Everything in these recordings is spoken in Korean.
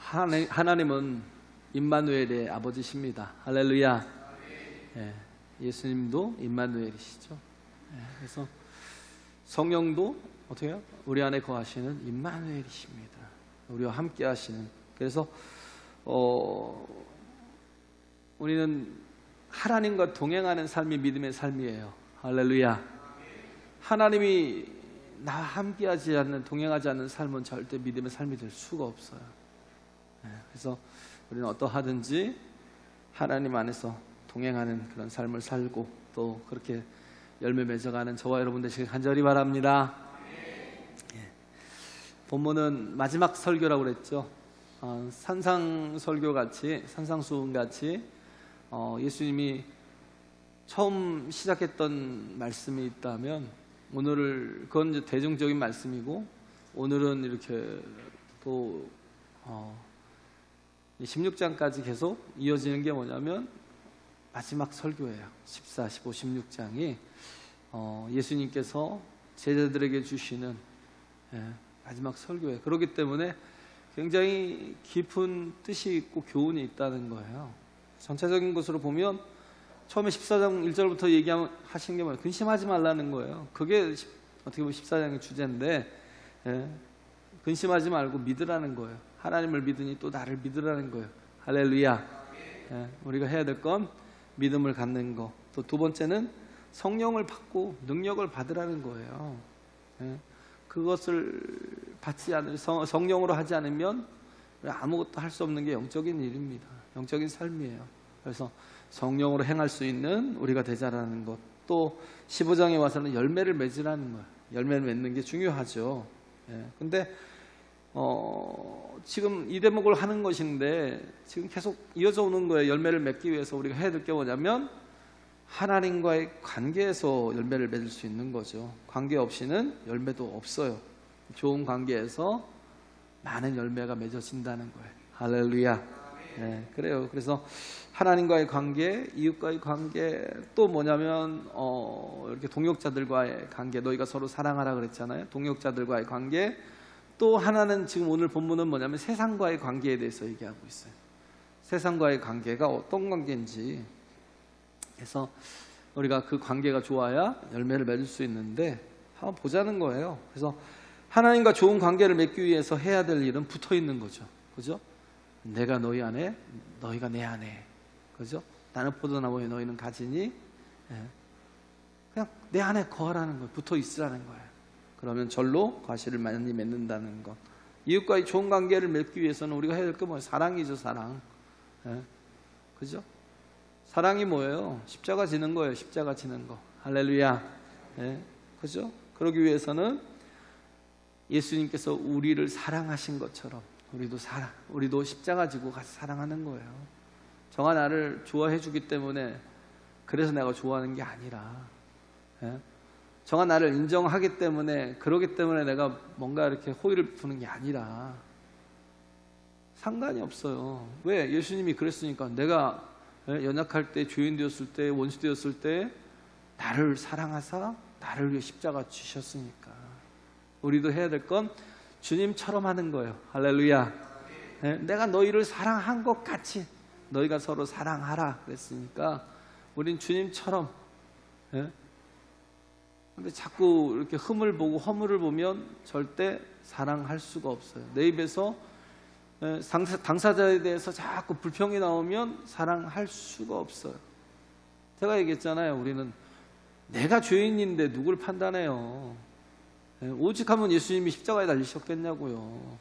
하나님은 임마누엘의 아버지십니다. 할렐루야. 예, 예수님도 임마누엘이시죠. 예, 그래서 성령도 어떻게 해요? 우리 안에 거하시는 임마누엘이십니다. 우리와 함께 하시는. 그래서 우리는 하나님과 동행하는 삶이 믿음의 삶이에요. 할렐루야. 하나님이 나와 함께하지 않는, 동행하지 않는 삶은 절대 믿음의 삶이 될 수가 없어요. 그래서 우리는 어떠하든지 하나님 안에서 동행하는 그런 삶을 살고 또 그렇게 열매 맺어가는 저와 여러분 되시길 간절히 바랍니다. 본문은 마지막 설교라고 그랬죠. 산상설교 같이, 산상수훈 같이 예수님이 처음 시작했던 말씀이 있다면 오늘을, 그건 이제 대중적인 말씀이고, 오늘은 이렇게 또 16장까지 계속 이어지는 게 뭐냐면 마지막 설교예요. 14, 15, 16장이 예수님께서 제자들에게 주시는 마지막 설교예요. 그렇기 때문에 굉장히 깊은 뜻이 있고 교훈이 있다는 거예요. 전체적인 것으로 보면 처음에 14장 1절부터 얘기하신 게 뭐예요? 근심하지 말라는 거예요. 그게 어떻게 보면 14장의 주제인데, 근심하지 말고 믿으라는 거예요. 하나님을 믿으니 또 나를 믿으라는 거예요. 할렐루야. 우리가 해야 될 건 믿음을 갖는 거. 또 두 번째는 성령을 받고 능력을 받으라는 거예요. 그것을 받지 않으면, 성령으로 하지 않으면 아무것도 할 수 없는 게 영적인 일입니다. 영적인 삶이에요. 그래서 성령으로 행할 수 있는 우리가 되자라는 것. 또 15장에 와서는 열매를 맺으라는 거예요. 열매를 맺는 게 중요하죠. 근데 지금 이 대목을 하는 것인데 지금 계속 이어져 오는 거예요. 열매를 맺기 위해서 우리가 해야 될 게 뭐냐면 하나님과의 관계에서 열매를 맺을 수 있는 거죠. 관계 없이는 열매도 없어요. 좋은 관계에서 많은 열매가 맺어진다는 거예요. 할렐루야. 그래요. 그래서 하나님과의 관계, 이웃과의 관계, 또 뭐냐면 이렇게 동역자들과의 관계, 너희가 서로 사랑하라 그랬잖아요. 동역자들과의 관계. 또 하나는 지금 오늘 본문은 뭐냐면 세상과의 관계에 대해서 얘기하고 있어요. 세상과의 관계가 어떤 관계인지. 그래서 우리가 그 관계가 좋아야 열매를 맺을 수 있는데 한번 보자는 거예요. 그래서 하나님과 좋은 관계를 맺기 위해서 해야 될 일은 붙어 있는 거죠. 그죠? 내가 너희 안에, 너희가 내 안에. 그죠? 나는 포도나무에 너희는 가지니, 그냥 내 안에 거하라는 거예요. 붙어 있으라는 거예요. 그러면 절로 과실을 많이 맺는다는 것. 이웃과의 좋은 관계를 맺기 위해서는 우리가 해야 될 게 뭐예요? 사랑이죠, 사랑. 그죠? 사랑이 뭐예요? 십자가 지는 거예요. 십자가 지는 거. 할렐루야. 그죠? 그러기 위해서는 예수님께서 우리를 사랑하신 것처럼 우리도 십자가 지고 같이 사랑하는 거예요. 정아 나를 좋아해 주기 때문에 그래서 내가 좋아하는 게 아니라, 정아 나를 인정하기 때문에, 그러기 때문에 내가 뭔가 이렇게 호의를 베푸는 게 아니라 상관이 없어요. 왜? 예수님이 그랬으니까. 내가 연약할 때, 죄인 되었을 때, 원수 되었을 때 나를 사랑하사 나를 위해 십자가 지셨으니까. 우리도 해야 될 건 주님처럼 하는 거예요. 할렐루야. 내가 너희를 사랑한 것 같이 너희가 서로 사랑하라 그랬으니까 우린 주님처럼. 근데 자꾸 이렇게 흠을 보고 허물을 보면 절대 사랑할 수가 없어요. 내 입에서 당사자에 대해서 자꾸 불평이 나오면 사랑할 수가 없어요. 제가 얘기했잖아요. 우리는 내가 죄인인데 누굴 판단해요? 오직 하면 예수님이 십자가에 달리셨겠냐고요.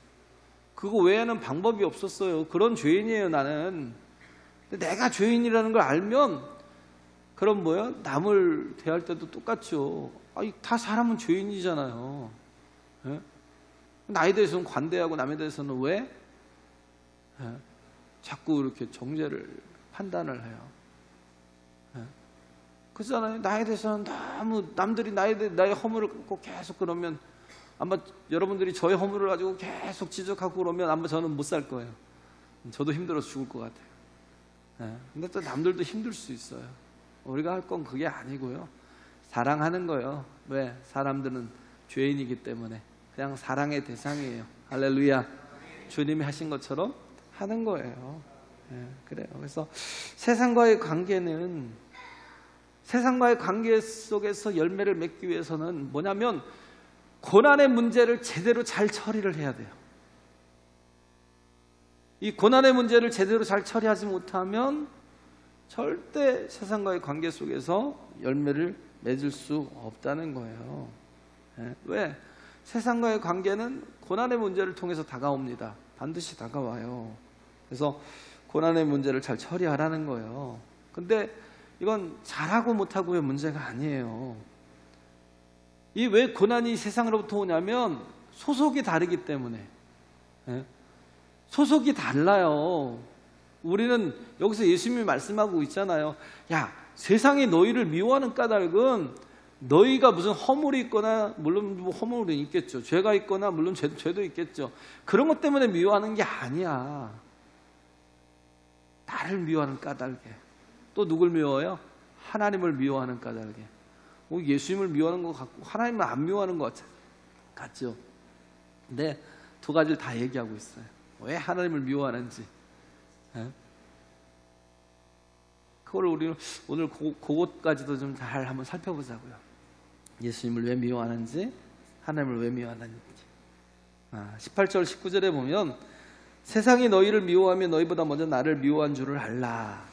그거 외에는 방법이 없었어요. 그런 죄인이에요, 나는. 근데 내가 죄인이라는 걸 알면 그럼 뭐야? 남을 대할 때도 똑같죠. 다 사람은 죄인이잖아요. 나에 대해서는 관대하고 남에 대해서는 왜? 자꾸 이렇게 정죄를 판단을 해요. 그렇잖아요. 나에 대해서는 너무 남들이 나의 허물을 갖고 계속 그러면 아마 여러분들이 저의 허물을 가지고 계속 지적하고 그러면 아마 저는 못 살 거예요. 저도 힘들어서 죽을 것 같아요. 근데 또 남들도 힘들 수 있어요. 우리가 할 건 그게 아니고요. 사랑하는 거예요. 왜? 사람들은 죄인이기 때문에 그냥 사랑의 대상이에요. 할렐루야. 주님이 하신 것처럼 하는 거예요. 그래요. 그래서 세상과의 관계 속에서 열매를 맺기 위해서는 뭐냐면 고난의 문제를 제대로 잘 처리를 해야 돼요. 이 고난의 문제를 제대로 잘 처리하지 못하면 절대 세상과의 관계 속에서 열매를 맺을 수 없다는 거예요. 왜? 세상과의 관계는 고난의 문제를 통해서 다가옵니다. 반드시 다가와요. 그래서 고난의 문제를 잘 처리하라는 거예요. 근데 이건 잘하고 못하고의 문제가 아니에요. 이 왜 고난이 세상으로부터 오냐면 소속이 다르기 때문에. 소속이 달라요. 우리는 여기서 예수님이 말씀하고 있잖아요. 야, 세상이 너희를 미워하는 까닭은 너희가 무슨 허물이 있거나, 물론 뭐 허물이 있겠죠. 죄가 있거나 물론 죄도 있겠죠. 그런 것 때문에 미워하는 게 아니야. 나를 미워하는 까닭에. 또 누굴 미워해요? 하나님을 미워하는 까닭에. 예수님을 미워하는 것 같고 하나님을 안 미워하는 것 같죠. 근데 두 가지를 다 얘기하고 있어요. 왜 하나님을 미워하는지. 그걸 우리는 오늘 그것까지도 좀 잘 한번 살펴보자고요. 예수님을 왜 미워하는지, 하나님을 왜 미워하는지. 18절 19절에 보면 세상이 너희를 미워하며 너희보다 먼저 나를 미워한 줄을 알라.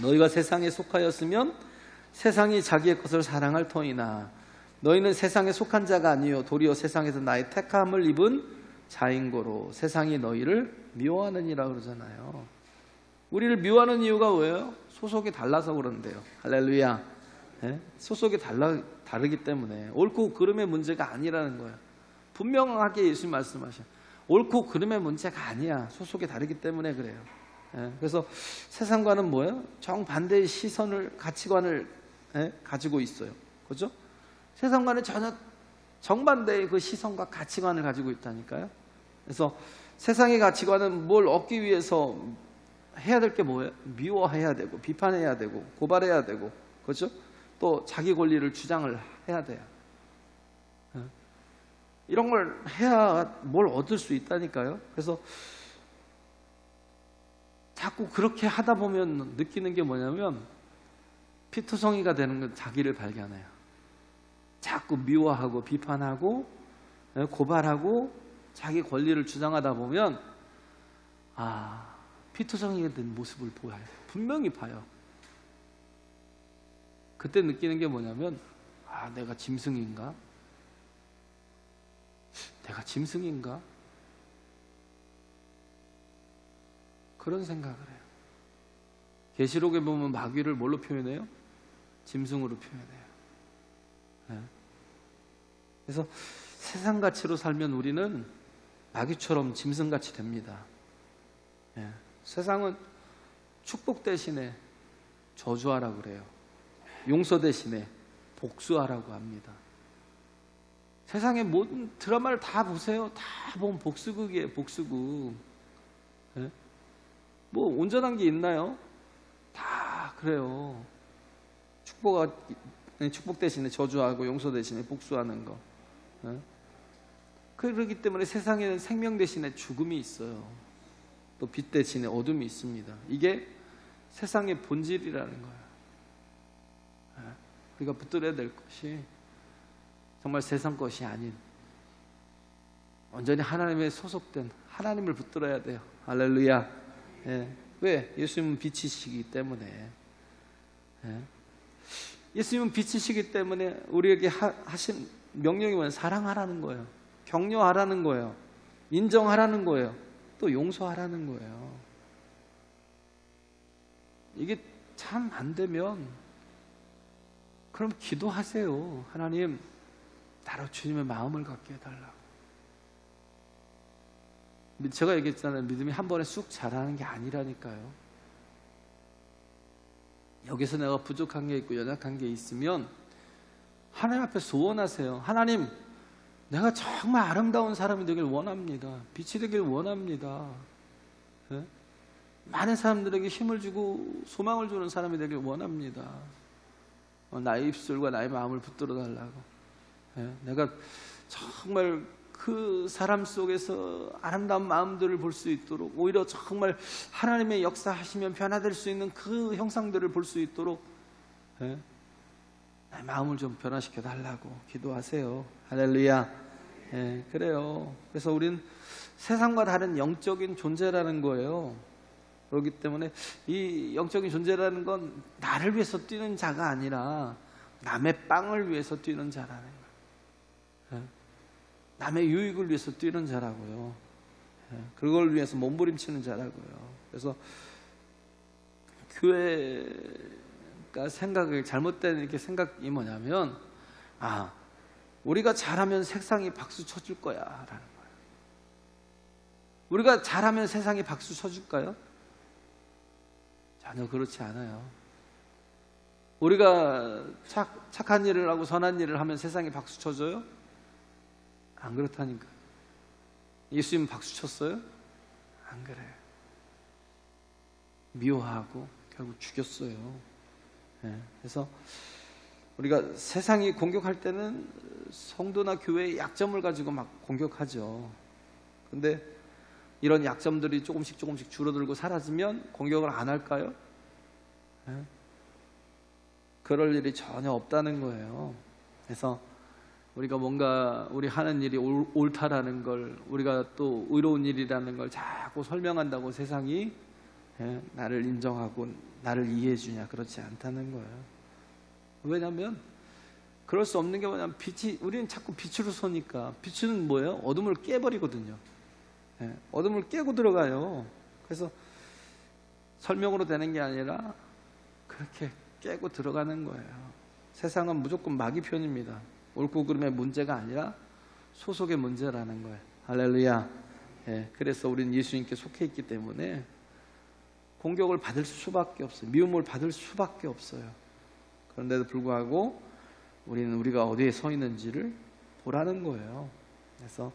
너희가 세상에 속하였으면 세상이 자기의 것을 사랑할 터이나 너희는 세상에 속한 자가 아니요 도리어 세상에서 나의 택함을 입은 자인고로 세상이 너희를 미워하느니라 그러잖아요. 우리를 미워하는 이유가 왜요? 소속이 달라서 그런데요. 할렐루야. 소속이 다르기 때문에 옳고 그름의 문제가 아니라는 거예요. 분명하게 예수님 말씀하셔요. 옳고 그름의 문제가 아니야. 소속이 다르기 때문에 그래요. 그래서 세상과는 뭐예요? 정반대의 시선을, 가치관을 가지고 있어요. 그렇죠? 세상과는 전혀 정반대의 그 시선과 가치관을 가지고 있다니까요. 그래서 세상의 가치관은 뭘 얻기 위해서 해야 될 게 뭐예요? 미워해야 되고 비판해야 되고 고발해야 되고, 그렇죠? 또 자기 권리를 주장을 해야 돼요. 이런 걸 해야 뭘 얻을 수 있다니까요. 그래서 자꾸 그렇게 하다 보면 느끼는 게 뭐냐면 피투성이가 되는 건 자기를 발견해요. 자꾸 미워하고 비판하고 고발하고 자기 권리를 주장하다 보면 피투성이가 된 모습을 보여요. 분명히 봐요. 그때 느끼는 게 뭐냐면 내가 짐승인가? 내가 짐승인가? 그런 생각을 해요. 계시록에 보면 마귀를 뭘로 표현해요? 짐승으로 표현해요. 그래서 세상 가치로 살면 우리는 마귀처럼 짐승같이 됩니다. 세상은 축복 대신에 저주하라고 그래요. 용서 대신에 복수하라고 합니다. 세상의 모든 드라마를 다 보세요. 다 보면 복수극이에요. 복수극. 뭐 온전한 게 있나요? 다 그래요. 축복 대신에 저주하고 용서 대신에 복수하는 거. 그렇기 때문에 세상에는 생명 대신에 죽음이 있어요. 또 빛 대신에 어둠이 있습니다. 이게 세상의 본질이라는 거예요. 우리가 붙들어야 될 것이 정말 세상 것이 아닌 완전히 하나님의 소속된 하나님을 붙들어야 돼요. 할렐루야. 왜? 예수님은 빛이시기 때문에. 예수님은 빛이시기 때문에 우리에게 하신 명령이 뭐예요? 사랑하라는 거예요. 격려하라는 거예요. 인정하라는 거예요. 또 용서하라는 거예요. 이게 참 안 되면 그럼 기도하세요. 하나님, 나로 주님의 마음을 갖게 해달라고. 제가 얘기했잖아요. 믿음이 한 번에 쑥 자라는 게 아니라니까요. 여기서 내가 부족한 게 있고 연약한 게 있으면 하나님 앞에 소원하세요. 하나님, 내가 정말 아름다운 사람이 되길 원합니다. 빛이 되길 원합니다. 많은 사람들에게 힘을 주고 소망을 주는 사람이 되길 원합니다. 나의 입술과 나의 마음을 붙들어 달라고. 내가 정말 그 사람 속에서 아름다운 마음들을 볼 수 있도록, 오히려 정말 하나님의 역사하시면 변화될 수 있는 그 형상들을 볼 수 있도록 나의 마음을 좀 변화시켜 달라고 기도하세요. 할렐루야. 그래요. 그래서 우린 세상과 다른 영적인 존재라는 거예요. 그렇기 때문에 이 영적인 존재라는 건 나를 위해서 뛰는 자가 아니라 남의 빵을 위해서 뛰는 자라는 거예요. 남의 유익을 위해서 뛰는 자라고요. 그걸 위해서 몸부림치는 자라고요. 그래서 교회가 생각이 잘못된 이렇게 생각이 뭐냐면, 우리가 잘하면 세상이 박수 쳐줄 거야 라는 거예요. 우리가 잘하면 세상이 박수 쳐줄까요? 전혀 그렇지 않아요. 우리가 착한 일을 하고 선한 일을 하면 세상이 박수 쳐줘요? 안 그렇다니까. 예수님 박수 쳤어요? 안 그래요. 미워하고 결국 죽였어요. 그래서 우리가 세상이 공격할 때는 성도나 교회의 약점을 가지고 막 공격하죠. 근데 이런 약점들이 조금씩 줄어들고 사라지면 공격을 안 할까요? 그럴 일이 전혀 없다는 거예요. 그래서 우리가 뭔가 우리 하는 일이 옳다라는 걸, 우리가 또 의로운 일이라는 걸 자꾸 설명한다고 세상이 나를 인정하고 나를 이해해 주냐? 그렇지 않다는 거예요. 왜냐하면 그럴 수 없는 게 뭐냐면, 우리는 자꾸 빛으로 서니까. 빛은 뭐예요? 어둠을 깨버리거든요. 어둠을 깨고 들어가요. 그래서 설명으로 되는 게 아니라 그렇게 깨고 들어가는 거예요. 세상은 무조건 마귀 편입니다. 옳고 그름의 문제가 아니라 소속의 문제라는 거예요. 할렐루야. 그래서 우리는 예수님께 속해 있기 때문에 공격을 받을 수밖에 없어요. 미움을 받을 수밖에 없어요. 그런데도 불구하고 우리는 우리가 어디에 서 있는지를 보라는 거예요. 그래서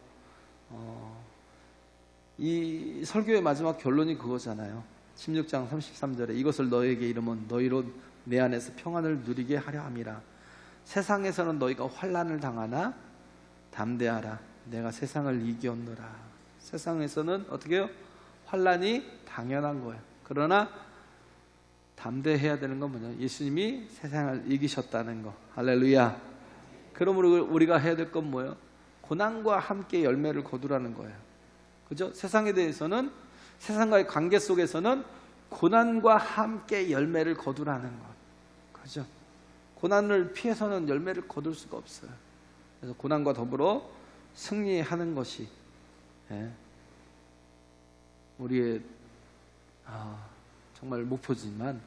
이 설교의 마지막 결론이 그거잖아요. 16장 33절에 이것을 너에게 이르면 너희로 내 안에서 평안을 누리게 하려 함이라. 세상에서는 너희가 환난을 당하나 담대하라. 내가 세상을 이겼노라. 세상에서는 어떻게 해요? 환난이 당연한 거예요. 그러나 담대해야 되는 건 뭐냐? 예수님이 세상을 이기셨다는 거. 할렐루야. 그러므로 우리가 해야 될 건 뭐예요? 고난과 함께 열매를 거두라는 거예요. 그죠? 세상에 대해서는, 세상과의 관계 속에서는 고난과 함께 열매를 거두라는 것. 그죠? 고난을 피해서는 열매를 거둘 수가 없어요. 그래서 고난과 더불어 승리하는 것이 우리의 정말 목표지만,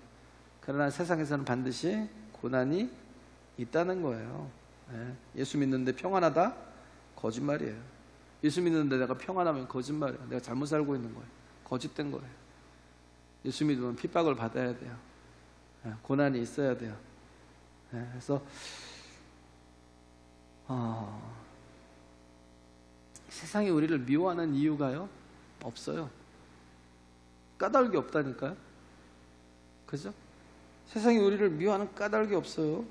그러나 세상에서는 반드시 고난이 있다는 거예요. 예수 믿는데 평안하다? 거짓말이에요. 예수 믿는데 내가 평안하면 거짓말이에요. 내가 잘못 살고 있는 거예요. 거짓된 거예요. 예수 믿으면 핍박을 받아야 돼요. 고난이 있어야 돼요. 그래서 세상이 우리를 미워하는 이유가요? 없어요. 까닭이 없다니까요. 그죠? 세상이 우리를 미워하는 까닭이 없어요.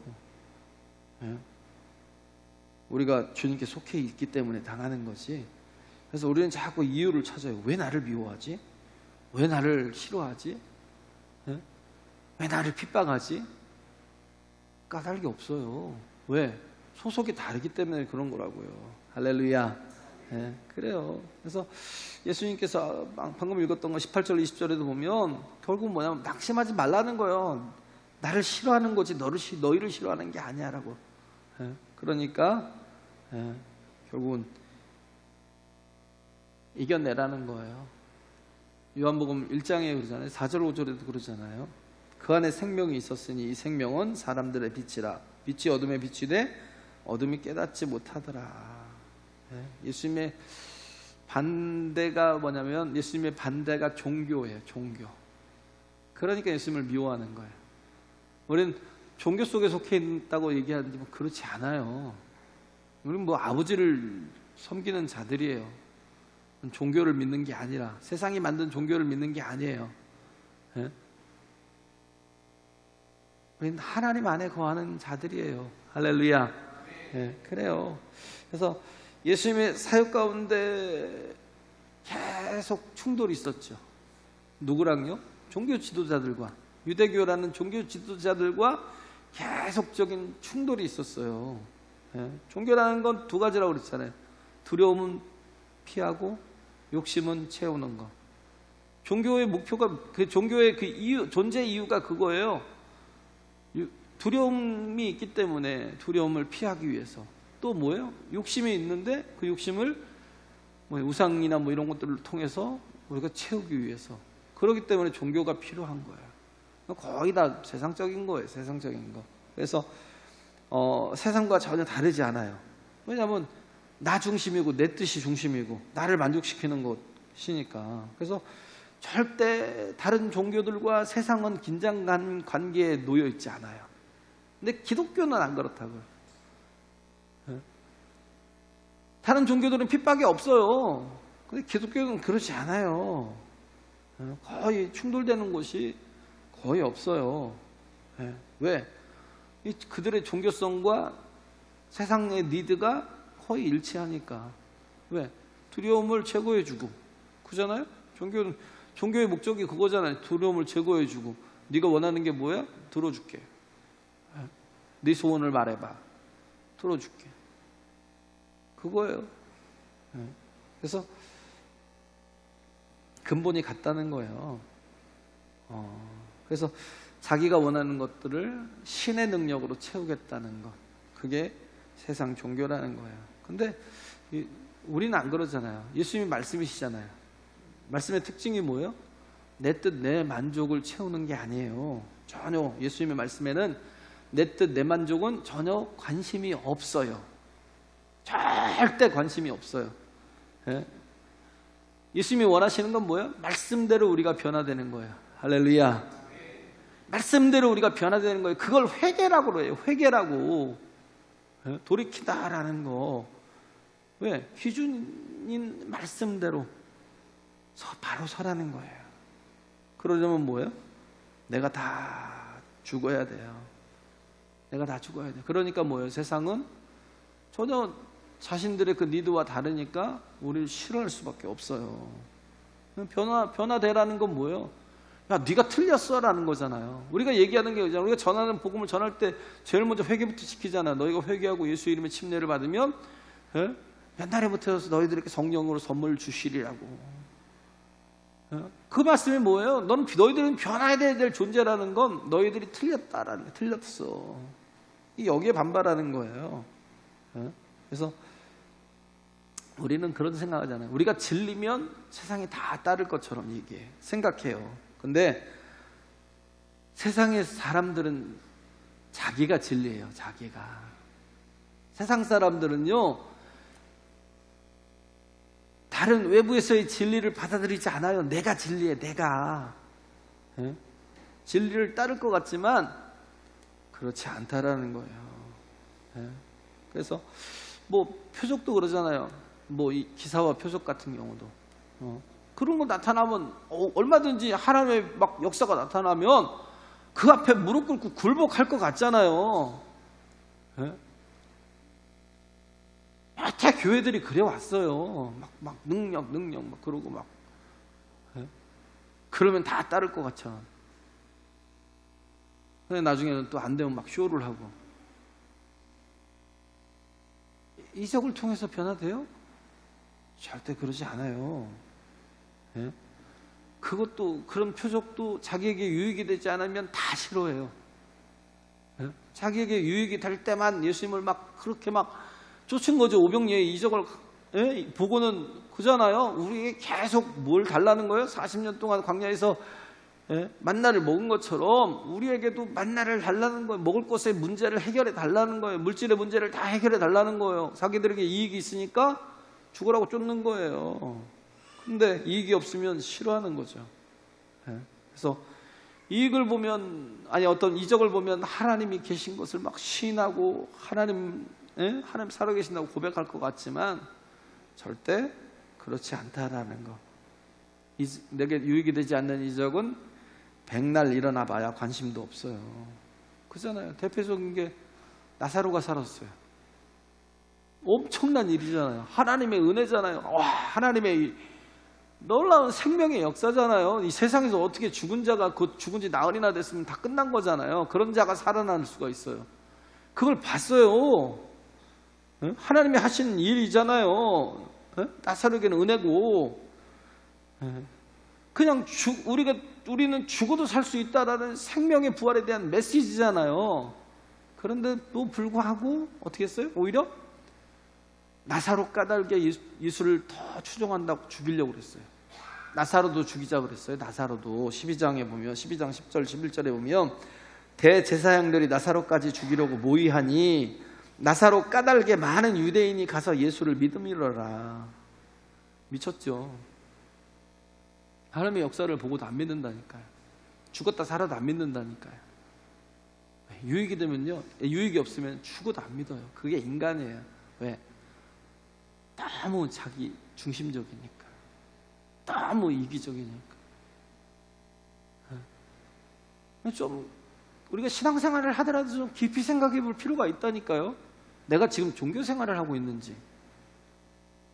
우리가 주님께 속해 있기 때문에 당하는 거지. 그래서 우리는 자꾸 이유를 찾아요. 왜 나를 미워하지? 왜 나를 싫어하지? 왜 나를 핍박하지? 까닭이 없어요. 왜? 소속이 다르기 때문에 그런 거라고요. 할렐루야. 그래요. 그래서 예수님께서 방금 읽었던 거 18절 20절에도 보면 결국 뭐냐면 낙심하지 말라는 거예요. 나를 싫어하는 거지 너희를 싫어하는 게 아니야라고. 그러니까 결국은 이겨내라는 거예요. 요한복음 1장에 그러잖아요. 4절 5절에도 그러잖아요. 그 안에 생명이 있었으니 이 생명은 사람들의 빛이라. 빛이 어둠에 비추되 어둠이 깨닫지 못하더라. 예수님의 반대가 뭐냐면, 예수님의 반대가 종교예요. 종교. 그러니까 예수님을 미워하는 거예요. 우리는 종교 속에 속해 있다고 얘기하는데 뭐 그렇지 않아요. 우리는 뭐 아버지를 섬기는 자들이에요. 종교를 믿는 게 아니라, 세상이 만든 종교를 믿는 게 아니에요. 우리는 하나님 안에 거하는 자들이에요. 할렐루야. 그래요. 그래서 예수님의 사역 가운데 계속 충돌이 있었죠. 누구랑요? 종교 지도자들과, 유대교라는 종교 지도자들과 계속적인 충돌이 있었어요. 종교라는 건 두 가지라고 그랬잖아요. 두려움은 피하고 욕심은 채우는 거. 종교의 목표가, 그 종교의 그 이유, 존재 이유가 그거예요. 두려움이 있기 때문에 두려움을 피하기 위해서. 또 뭐예요? 욕심이 있는데 그 욕심을 우상이나 이런 것들을 통해서 우리가 채우기 위해서. 그렇기 때문에 종교가 필요한 거예요. 거의 다 세상적인 거예요. 세상적인 거. 그래서 세상과 전혀 다르지 않아요. 왜냐하면 나 중심이고 내 뜻이 중심이고 나를 만족시키는 것이니까. 그래서 절대 다른 종교들과 세상은 긴장감 관계에 놓여 있지 않아요. 근데 기독교는 안 그렇다고요. 다른 종교들은 핍박이 없어요. 근데 기독교는 그렇지 않아요. 거의 충돌되는 곳이 거의 없어요. 왜? 그들의 종교성과 세상의 니드가 거의 일치하니까. 왜? 두려움을 제거해주고, 그잖아요? 종교의 목적이 그거잖아요. 두려움을 제거해주고, 네가 원하는 게 뭐야? 들어줄게. 네 소원을 말해봐. 들어줄게. 그거예요. 그래서 근본이 같다는 거예요. 그래서 자기가 원하는 것들을 신의 능력으로 채우겠다는 것. 그게 세상 종교라는 거예요. 근데 우리는 안 그러잖아요. 예수님이 말씀이시잖아요. 말씀의 특징이 뭐예요? 내 뜻, 내 만족을 채우는 게 아니에요. 전혀 예수님의 말씀에는 내 뜻, 내 만족은 전혀 관심이 없어요. 절대 관심이 없어요. 예수님이 원하시는 건 뭐예요? 말씀대로 우리가 변화되는 거예요. 할렐루야. 말씀대로 우리가 변화되는 거예요. 그걸 회개라고 그래요. 회개라고. 돌이키다라는 거. 왜? 기준인 말씀대로 바로 서라는 거예요. 그러려면 뭐예요? 내가 다 죽어야 돼요. 내가 다 죽어야 돼요. 그러니까 뭐예요? 세상은 전혀 자신들의 그 니드와 다르니까 우리를 싫어할 수밖에 없어요. 변화되라는 건 뭐예요? 야, 네가 틀렸어라는 거잖아요. 우리가 얘기하는 게 우리가 전하는 복음을 전할 때 제일 먼저 회개부터 시키잖아요. 너희가 회개하고 예수 이름의 침례를 받으면 옛날에부터 너희들에게 성령으로 선물 주시리라고. 그 말씀이 뭐예요? 너희들은 변화해야 될 존재라는 건 너희들이 틀렸다라는 게 틀렸어. 여기에 반발하는 거예요. 그래서 우리는 그런 생각하잖아요. 우리가 진리면 세상이 다 따를 것처럼 생각해요. 근데 세상의 사람들은 자기가 진리예요. 자기가. 세상 사람들은요, 다른 외부에서의 진리를 받아들이지 않아요. 내가 진리해. 내가. 진리를 따를 것 같지만 그렇지 않다라는 거예요. 그래서 표적도 그러잖아요. 이 기사와 표적 같은 경우도 그런 거 나타나면 얼마든지 하나님의 막 역사가 나타나면 그 앞에 무릎 꿇고 굴복할 것 같잖아요. 여태 교회들이 그래 왔어요. 막 능력 막 그러고 막 그러면 다 따를 것 같잖아. 근데 나중에는 또 안 되면 막 쇼를 하고. 이적을 통해서 변화돼요? 절대 그러지 않아요. 그것도, 그런 표적도 자기에게 유익이 되지 않으면 다 싫어해요. 자기에게 유익이 될 때만 예수님을 막 그렇게 막 쫓은 거죠. 오병이의 이적을 보고는 그잖아요. 우리에게 계속 뭘 달라는 거예요? 40년 동안 광야에서 만나를 먹은 것처럼 우리에게도 만나를 달라는 거예요. 먹을 것의 문제를 해결해 달라는 거예요. 물질의 문제를 다 해결해 달라는 거예요. 자기들에게 이익이 있으니까 죽으라고 쫓는 거예요. 근데 이익이 없으면 싫어하는 거죠. 그래서 이익을 보면, 어떤 이적을 보면 하나님이 계신 것을 막 시인하고 하나님 살아계신다고 고백할 것 같지만 절대 그렇지 않다라는 거. 내게 유익이 되지 않는 이적은 백날 일어나 봐야 관심도 없어요. 그잖아요. 대표적인 게 나사로가 살았어요. 엄청난 일이잖아요. 하나님의 은혜잖아요. 와, 하나님의 이 놀라운 생명의 역사잖아요. 이 세상에서 어떻게 죽은 자가 곧 죽은 지 나흘이나 됐으면 다 끝난 거잖아요. 그런 자가 살아날 수가 있어요. 그걸 봤어요. 하나님이 하신 일이잖아요. 나사로에게는 은혜고, 그냥 우리는 죽어도 살 수 있다라는 생명의 부활에 대한 메시지잖아요. 그런데도 불구하고 어떻게 했어요? 오히려 나사로 까닭에 예수를 더 추종한다고 죽이려고 그랬어요. 나사로도 죽이자고 그랬어요. 나사로도 12장에 보면 12장 10절 11절에 보면 대제사장들이 나사로까지 죽이려고 모의하니 나사로 까닭에 많은 유대인이 가서 예수를 믿음이러라. 미쳤죠. 하나님의 역사를 보고도 안 믿는다니까요. 죽었다 살아도 안 믿는다니까요. 유익이 되면요, 유익이 없으면 죽어도 안 믿어요. 그게 인간이에요. 왜? 너무 자기 중심적이니까, 너무 이기적이니까. 좀 우리가 신앙생활을 하더라도 좀 깊이 생각해 볼 필요가 있다니까요. 내가 지금 종교 생활을 하고 있는지,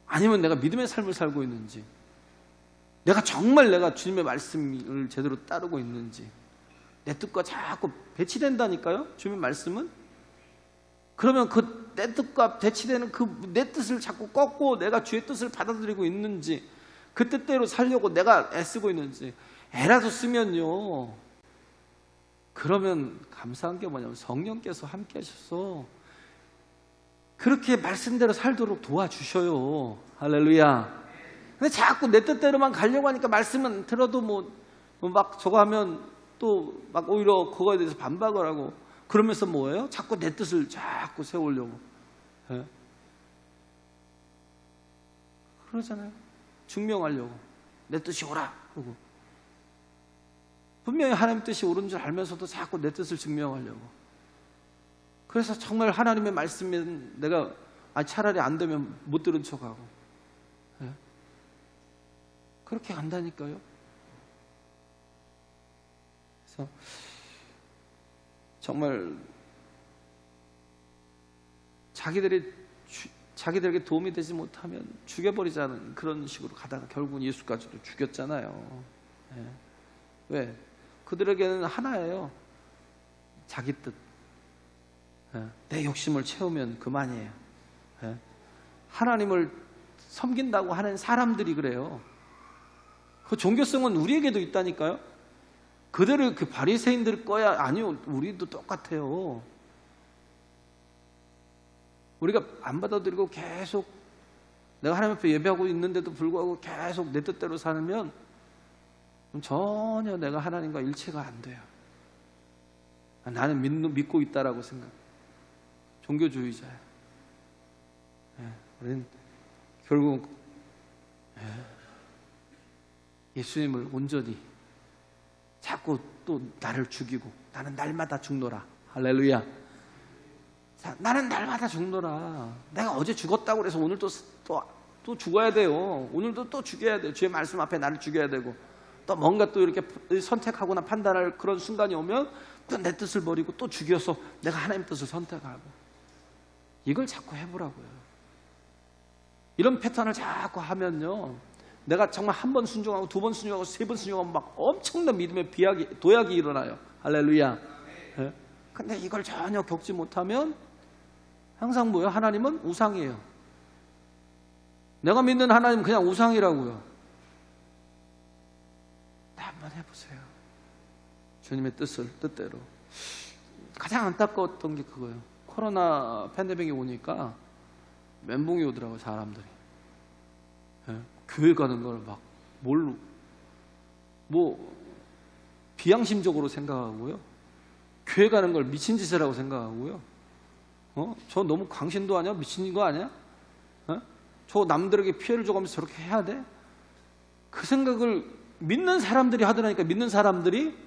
아니면 내가 믿음의 삶을 살고 있는지, 내가 정말 내가 주님의 말씀을 제대로 따르고 있는지. 내 뜻과 자꾸 배치된다니까요, 주님의 말씀은. 그러면 그 내 뜻과 배치되는 그 내 뜻을 자꾸 꺾고 내가 주의 뜻을 받아들이고 있는지, 그 뜻대로 살려고 내가 애쓰고 있는지. 애라도 쓰면요, 그러면 감사한 게 뭐냐면 성령께서 함께 하셔서 그렇게 말씀대로 살도록 도와주셔요. 할렐루야. 근데 자꾸 내 뜻대로만 가려고 하니까 말씀은 들어도 막 저거 하면 또 막 오히려 그거에 대해서 반박을 하고, 그러면서 뭐예요? 자꾸 내 뜻을 자꾸 세우려고. 예? 그러잖아요. 증명하려고. 내 뜻이 옳아. 그러고. 분명히 하나님 뜻이 옳은 줄 알면서도 자꾸 내 뜻을 증명하려고. 그래서 정말 하나님의 말씀은 내가 차라리 안 되면 못 들은 척하고. 예? 그렇게 간다니까요. 그래서 정말 자기들에게 도움이 되지 못하면 죽여버리자는 그런 식으로 가다가 결국은 예수까지도 죽였잖아요. 예. 왜? 그들에게는 하나예요. 자기 뜻. 예. 내 욕심을 채우면 그만이에요. 예. 하나님을 섬긴다고 하는 사람들이 그래요. 그 종교성은 우리에게도 있다니까요. 그들을 그 바리새인들 거야? 아니요, 우리도 똑같아요. 우리가 안 받아들이고 계속 내가 하나님 앞에 예배하고 있는데도 불구하고 계속 내 뜻대로 살면 전혀 내가 하나님과 일치가 안 돼요. 나는 믿고 있다라고 생각. 종교주의자예요. 우리는 결국 예수님을 온전히 자꾸 또 나를 죽이고, 나는 날마다 죽노라. 할렐루야. 자, 나는 날마다 죽노라. 내가 어제 죽었다고 해서 오늘 또 죽어야 돼요. 오늘도 또 죽여야 돼요. 주의 말씀 앞에 나를 죽여야 되고, 또 뭔가 또 이렇게 선택하거나 판단할 그런 순간이 오면 또 내 뜻을 버리고 또 죽여서 내가 하나님 뜻을 선택하고. 이걸 자꾸 해보라고요. 이런 패턴을 자꾸 하면요, 내가 정말 한 번 순종하고 두 번 순종하고 세 번 순종하면 막 엄청난 믿음의 도약이 일어나요. 할렐루야. 예? 근데 이걸 전혀 겪지 못하면 항상 뭐예요? 하나님은 우상이에요. 내가 믿는 하나님은 그냥 우상이라고요. 한번 해보세요. 주님의 뜻대로. 가장 안타까웠던 게 그거예요. 코로나 팬데믹이 오니까 멘붕이 오더라고요, 사람들이. 예? 교회 가는 걸 막 비양심적으로 생각하고요. 교회 가는 걸 미친 짓이라고 생각하고요. 저 너무 광신도 아니야? 미친 거 아니야? 저 남들에게 피해를 줘가면서 저렇게 해야 돼? 그 생각을 믿는 사람들이 하더라니까. 믿는 사람들이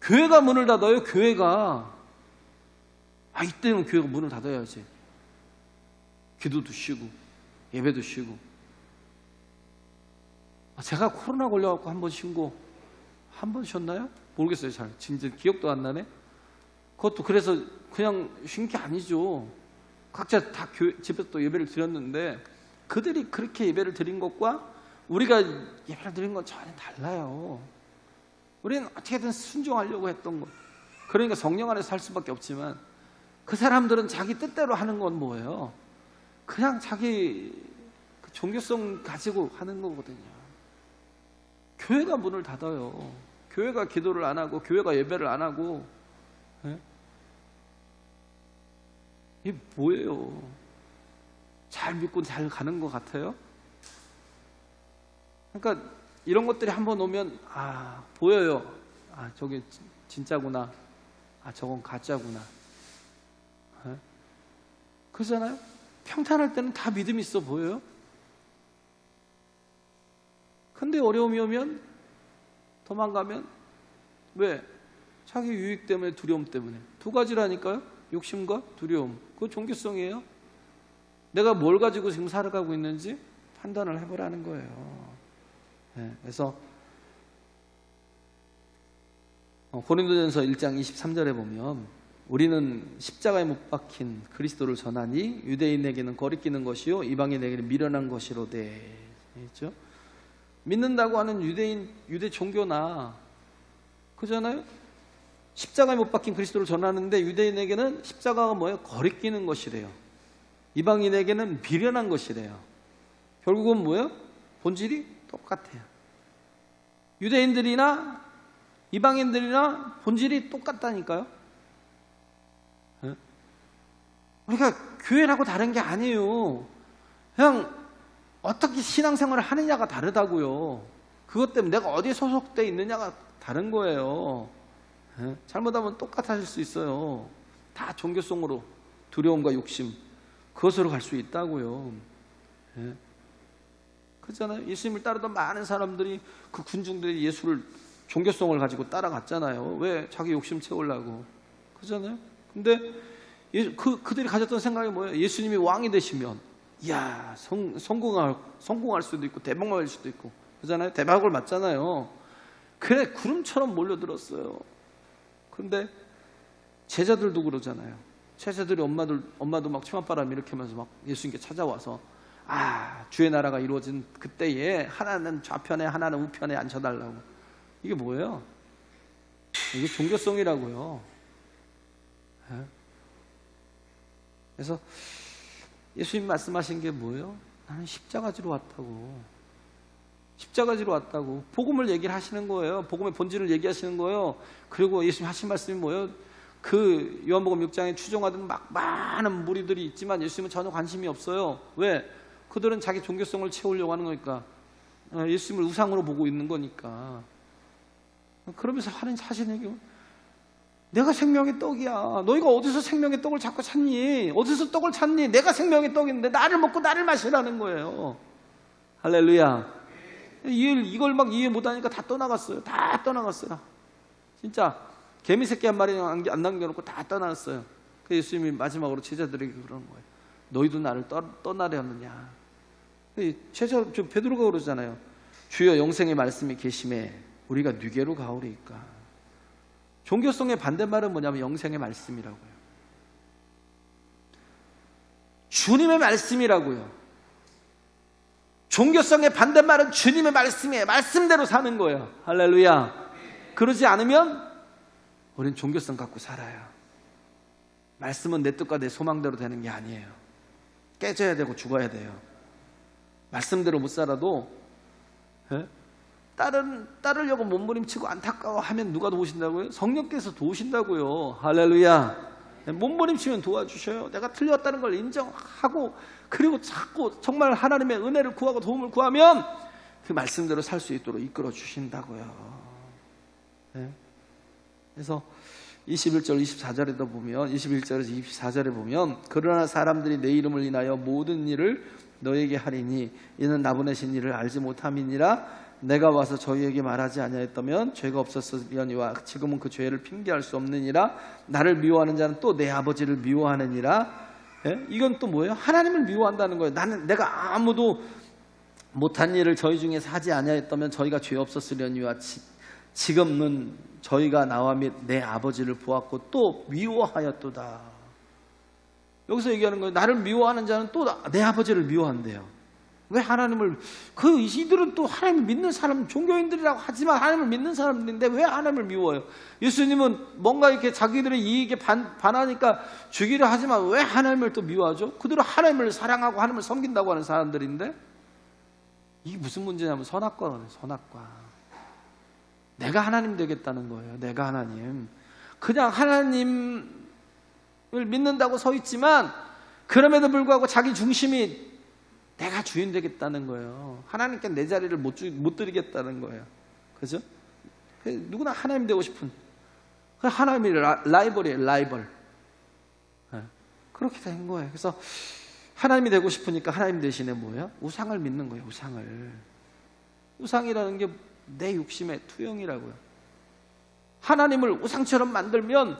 교회가 문을 닫아요. 교회가. 이때는 교회가 문을 닫아야지. 기도도 쉬고 예배도 쉬고. 제가 코로나 걸려갖고 한 번 쉬었나요? 모르겠어요. 진짜 기억도 안 나네. 그것도 그래서 그냥 쉰 게 아니죠. 각자 다 집에서 또 예배를 드렸는데 그들이 그렇게 예배를 드린 것과 우리가 예배를 드린 건 전혀 달라요. 우리는 어떻게든 순종하려고 했던 것. 그러니까 성령 안에서 살 수밖에 없지만 그 사람들은 자기 뜻대로 하는 건 뭐예요? 그냥 자기 그 종교성 가지고 하는 거거든요. 교회가 문을 닫아요. 교회가 기도를 안 하고 교회가 예배를 안 하고. 예? 이게 뭐예요? 잘 믿고 잘 가는 것 같아요? 그러니까 이런 것들이 한번 오면 보여요. 저게 진짜구나. 저건 가짜구나. 예? 그러잖아요? 평탄할 때는 다 믿음이 있어 보여요? 근데 어려움이 오면 도망가면 왜? 자기 유익 때문에, 두려움 때문에. 두 가지라니까요. 욕심과 두려움. 그거 종교성이에요. 내가 뭘 가지고 지금 살아가고 있는지 판단을 해보라는 거예요. 네, 그래서 고린도전서 1장 23절에 보면 우리는 십자가에 못 박힌 그리스도를 전하니 유대인에게는 거리끼는 것이요 이방인에게는 미련한 것이로되. 그렇죠? 믿는다고 하는 유대 종교나 그잖아요. 십자가에 못 박힌 그리스도를 전하는데 유대인에게는 십자가가 뭐예요? 거리끼는 것이래요. 이방인에게는 미련한 것이래요. 결국은 뭐예요? 본질이 똑같아요. 유대인들이나 이방인들이나 본질이 똑같다니까요. 네? 우리가 교회라고 다른 게 아니에요. 그냥 어떻게 신앙생활을 하느냐가 다르다고요. 그것 때문에 내가 어디에 소속되어 있느냐가 다른 거예요. 네? 잘못하면 똑같아질 수 있어요. 다 종교성으로 두려움과 욕심 그것으로 갈 수 있다고요. 네? 그렇잖아요. 예수님을 따르던 많은 사람들이 그 군중들이 예수를 종교성을 가지고 따라갔잖아요. 왜? 자기 욕심 채우려고. 그렇잖아요. 근데 그들이 가졌던 생각이 뭐예요? 예수님이 왕이 되시면 이야 성공할 수도 있고 대박 맞을 수도 있고 그렇잖아요. 대박을 맞잖아요. 그래 구름처럼 몰려들었어요. 그런데 제자들도 그러잖아요. 제자들이 엄마도 막 치맛바람 일으키면서 막 예수님께 찾아와서 주의 나라가 이루어진 그때에 하나는 좌편에 하나는 우편에 앉혀달라고. 이게 뭐예요? 이게 종교성이라고요. 네? 그래서 예수님 말씀하신 게 뭐예요? 나는 십자가 지러 왔다고. 십자가 지러 왔다고. 복음을 얘기를 하시는 거예요. 복음의 본질을 얘기하시는 거예요. 그리고 예수님 하신 말씀이 뭐예요? 그 요한복음 6장에 추종하던 막 많은 무리들이 있지만 예수님은 전혀 관심이 없어요. 왜? 그들은 자기 종교성을 채우려고 하는 거니까. 예수님을 우상으로 보고 있는 거니까. 그러면서 하시는 얘기, 내가 생명의 떡이야. 너희가 어디서 생명의 떡을 자꾸 찾니? 어디서 떡을 찾니? 내가 생명의 떡인데 나를 먹고 나를 마시라는 거예요. 할렐루야. 이걸 막 이해 못하니까 다 떠나갔어요. 다 떠나갔어요. 진짜 개미 새끼 한 마리 안 남겨놓고 다 떠났어요. 그 예수님이 마지막으로 제자들에게 그러는 거예요. 너희도 나를 떠나려느냐. 제자 베드로가 그러잖아요. 주여 영생의 말씀이 계심에 우리가 누게로 가오리이까. 종교성의 반대말은 뭐냐면 영생의 말씀이라고요. 주님의 말씀이라고요. 종교성의 반대말은 주님의 말씀이에요. 말씀대로 사는 거예요. 할렐루야. 그러지 않으면 우리는 종교성 갖고 살아요. 말씀은 내 뜻과 내 소망대로 되는 게 아니에요. 깨져야 되고 죽어야 돼요. 말씀대로 못 살아도 따르려고 몸부림치고 안타까워하면 누가 도우신다고요? 성령께서 도우신다고요. 할렐루야. 몸부림치면 도와주셔요. 내가 틀렸다는 걸 인정하고 그리고 자꾸 정말 하나님의 은혜를 구하고 도움을 구하면 그 말씀대로 살 수 있도록 이끌어 주신다고요. 그래서 21절 24절에도 보면 21절에서 24절에 보면 그러나 사람들이 내 이름을 인하여 모든 일을 너에게 하리니 이는 나 보내신 일을 알지 못함이니라. 내가 와서 저희에게 말하지 아니하였다면 죄가 없었으려니와 지금은 그 죄를 핑계할 수 없느니라. 나를 미워하는 자는 또 내 아버지를 미워하느니라. 이건 또 뭐예요? 하나님을 미워한다는 거예요. 내가 아무도 못한 일을 저희 중에서 하지 아니하였다면 저희가 죄 없었으려니와 지금은 저희가 나와 및 내 아버지를 보았고 또 미워하였도다. 여기서 얘기하는 거예요. 나를 미워하는 자는 또 내 아버지를 미워한대요. 왜 하나님을, 이들은 또 하나님을 믿는 사람, 종교인들이라고 하지만 하나님을 믿는 사람들인데 왜 하나님을 미워해요? 예수님은 뭔가 이렇게 자기들의 이익에 반하니까 죽이려 하지만 왜 하나님을 또 미워하죠? 그들은 하나님을 사랑하고 하나님을 섬긴다고 하는 사람들인데, 이게 무슨 문제냐면 선악과라는, 선악과. 내가 하나님 되겠다는 거예요. 내가 하나님. 그냥 하나님을 믿는다고 서 있지만 그럼에도 불구하고 자기 중심이 내가 주인 되겠다는 거예요. 하나님께 내 자리를 못 드리겠다는 거예요. 그죠? 누구나 하나님 되고 싶은, 하나님이 라이벌이에요. 라이벌. 그렇게 된 거예요. 그래서 하나님이 되고 싶으니까 하나님 대신에 뭐예요? 우상을 믿는 거예요. 우상을. 우상이라는 게 내 욕심의 투영이라고요. 하나님을 우상처럼 만들면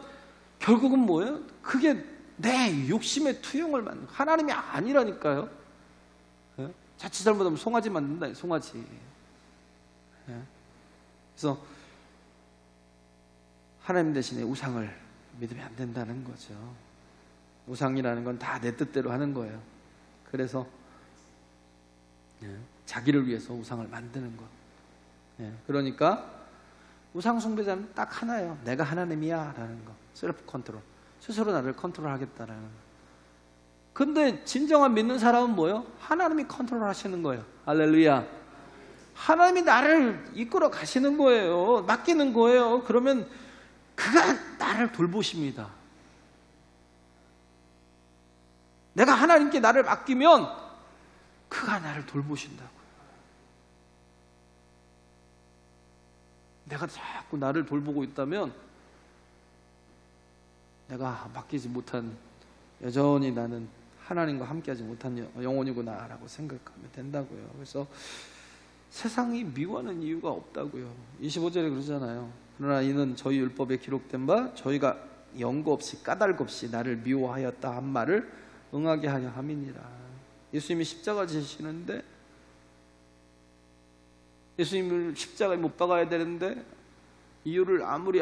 결국은 뭐예요? 그게 내 욕심의 투영을 만든, 하나님이 아니라니까요. 자칫 잘못하면 송아지 만든다. 송아지. 그래서 하나님 대신에 우상을 믿으면 안 된다는 거죠. 우상이라는 건 다 내 뜻대로 하는 거예요. 그래서 자기를 위해서 우상을 만드는 것. 그러니까 우상 숭배자는 딱 하나예요. 내가 하나님이야 라는 거. 셀프 컨트롤. 스스로 나를 컨트롤하겠다라는 거. 근데 진정한 믿는 사람은 뭐예요? 하나님이 컨트롤 하시는 거예요. 할렐루야. 하나님이 나를 이끌어 가시는 거예요. 맡기는 거예요. 그러면 그가 나를 돌보십니다. 내가 하나님께 나를 맡기면 그가 나를 돌보신다고요. 내가 자꾸 나를 돌보고 있다면 내가 맡기지 못한, 여전히 나는 하나님과 함께하지 못한 영혼이구나 라고 생각하면 된다고요. 그래서 세상이 미워하는 이유가 없다고요. 25절에 그러잖아요. 그러나 이는 저희 율법에 기록된 바 저희가 연고 없이 까닭 없이 나를 미워하였다 한 말을 응하게 하려 함이니라. 예수님이 십자가 지시는데, 예수님을 십자가에 못 박아야 되는데 이유를 아무리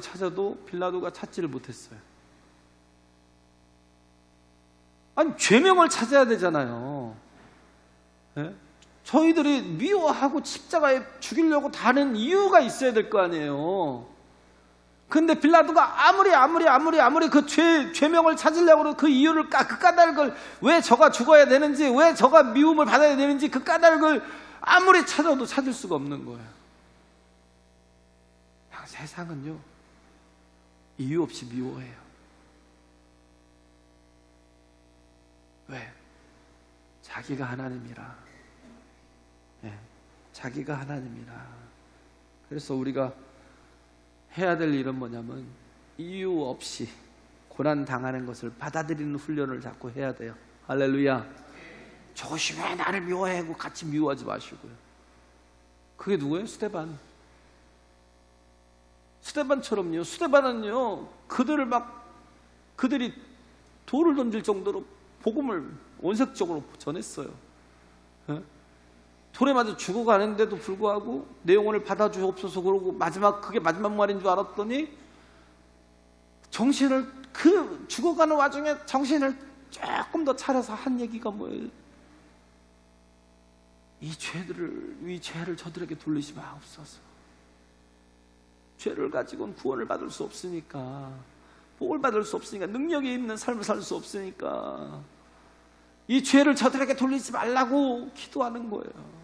찾아도 빌라도가 찾지를 못했어요. 아니, 죄명을 찾아야 되잖아요. 저희들이 미워하고 십자가에 죽이려고 다는 이유가 있어야 될 거 아니에요. 근데 빌라도가 아무리 그 죄명을 찾으려고 그 이유를, 그 까닭을, 왜 저가 죽어야 되는지, 왜 저가 미움을 받아야 되는지 그 까닭을 아무리 찾아도 찾을 수가 없는 거예요. 세상은요, 이유 없이 미워해요. 왜? 자기가 하나님이라. 자기가 하나님이라. 그래서 우리가 해야 될 일은 뭐냐면 이유 없이 고난 당하는 것을 받아들이는 훈련을 자꾸 해야 돼요. 할렐루야. 저것이 왜 나를 미워해 하고 같이 미워하지 마시고요. 그게 누구예요? 스데반처럼요. 스데반은요, 그들이 돌을 던질 정도로 복음을 원색적으로 전했어요. 돌에 맞아 죽어가는데도 불구하고 내 영혼을 받아주옵소서 그러고 그게 마지막 말인 줄 알았더니 죽어가는 와중에 정신을 조금 더 차려서 한 얘기가 뭐예요? 이 죄를 저들에게 돌리지 마옵소서. 죄를 가지고는 구원을 받을 수 없으니까, 복을 받을 수 없으니까, 능력이 있는 삶을 살 수 없으니까 이 죄를 저들에게 돌리지 말라고 기도하는 거예요.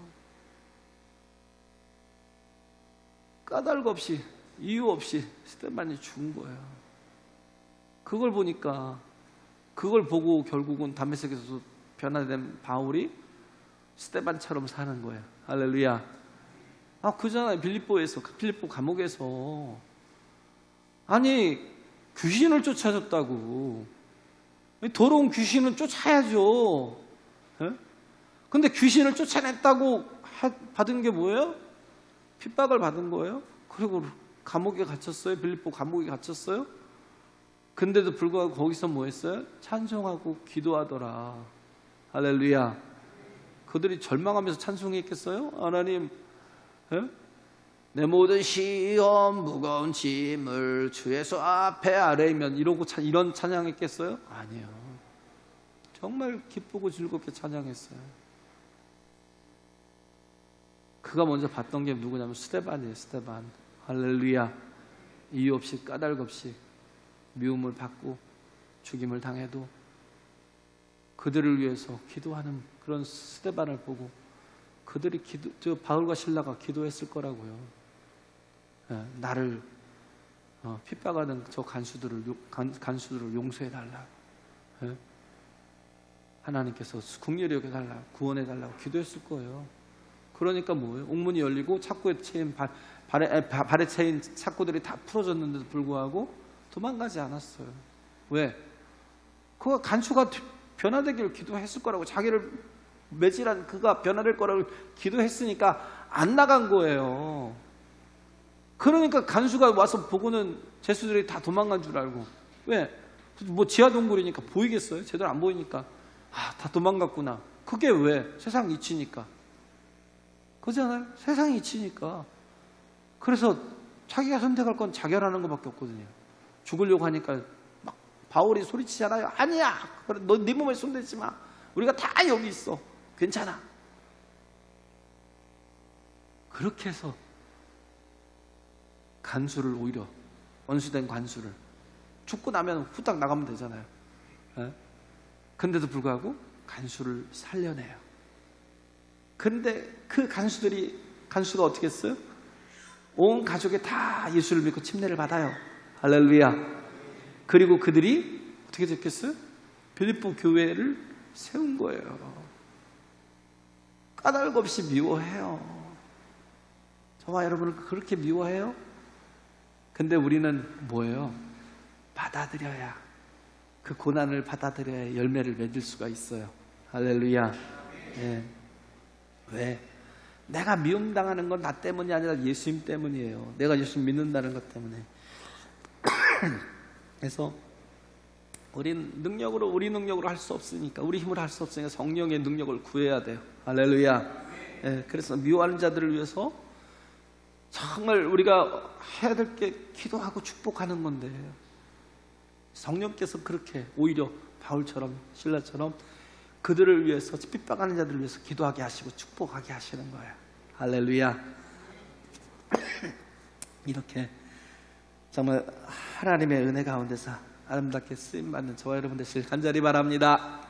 까닭 없이, 이유 없이 스데반이 죽은 거예요. 그걸 보고 결국은 다메섹에서 변화된 바울이 스데반처럼 사는 거예요. 할렐루야. 그잖아요. 빌립보 감옥에서 아니, 귀신을 쫓아줬다고. 더러운 귀신은 쫓아야죠. 근데 귀신을 쫓아냈다고 받은 게 뭐예요? 핍박을 받은 거예요. 그리고 감옥에 갇혔어요. 빌립보 감옥에 갇혔어요. 근데도 불구하고 거기서 뭐 했어요? 찬송하고 기도하더라. 할렐루야. 그들이 절망하면서 찬송했겠어요? 하나님, 내 모든 시험 무거운 짐을 주의 수 앞에 아뢰면 이런 찬양했겠어요? 아니에요. 정말 기쁘고 즐겁게 찬양했어요. 그가 먼저 봤던 게 누구냐면 스데반이에요. 스데반. 할렐루야. 이유 없이 까닭 없이 미움을 받고 죽임을 당해도 그들을 위해서 기도하는 그런 스데반을 보고 그들이 저 바울과 실라가 기도했을 거라고요. 예, 나를 핍박하는 저 간수들을 용서해 달라고. 예? 하나님께서 긍휼히 여겨 달라고, 구원해 달라고 기도했을 거예요. 그러니까 뭐예요? 옥문이 열리고 착고에 채인 발에 채인 착고들이 다 풀어졌는데도 불구하고 도망가지 않았어요. 왜? 그가 간수가 변화되기를 기도했을 거라고, 자기를 매질한 그가 변화될 거라고 기도했으니까 안 나간 거예요. 그러니까 간수가 와서 보고는 제수들이 다 도망간 줄 알고. 왜? 뭐 지하 동굴이니까 보이겠어요? 제대로 안 보이니까 다 도망갔구나. 그게 왜? 세상 이치니까. 그잖아요. 세상이 이치니까. 그래서 자기가 선택할 건 자결하는 것밖에 없거든요. 죽으려고 하니까 막 바울이 소리치잖아요. 아니야, 너 네 몸에 손대지 마. 우리가 다 여기 있어. 괜찮아. 그렇게 해서 간수를, 오히려 원수된 간수를, 죽고 나면 후딱 나가면 되잖아요. 예? 근데도 불구하고 간수를 살려내요. 근데 그 간수가 어떻게 했어요? 온 가족이 다 예수를 믿고 침례를 받아요. 할렐루야. 그리고 그들이 어떻게 됐겠어요? 빌립보 교회를 세운 거예요. 까닭 없이 미워해요. 저와 여러분을 그렇게 미워해요? 근데 우리는 뭐예요? 받아들여야, 그 고난을 받아들여야 열매를 맺을 수가 있어요. 할렐루야. 예. 왜? 내가 미움당하는 건 나 때문이 아니라 예수님 때문이에요. 내가 예수님 믿는다는 것 때문에. 그래서 우리 능력으로 할 수 없으니까, 우리 힘으로 할 수 없으니까 성령의 능력을 구해야 돼요. 할렐루야. 예, 그래서 미워하는 자들을 위해서 정말 우리가 해야 될 게 기도하고 축복하는 건데, 성령께서 그렇게 오히려 바울처럼 실라처럼 그들을 위해서, 핍박하는 자들을 위해서 기도하게 하시고 축복하게 하시는 거예요. 할렐루야. 이렇게 정말 하나님의 은혜 가운데서 아름답게 쓰임받는 저와 여러분 되시길 간절히 바랍니다.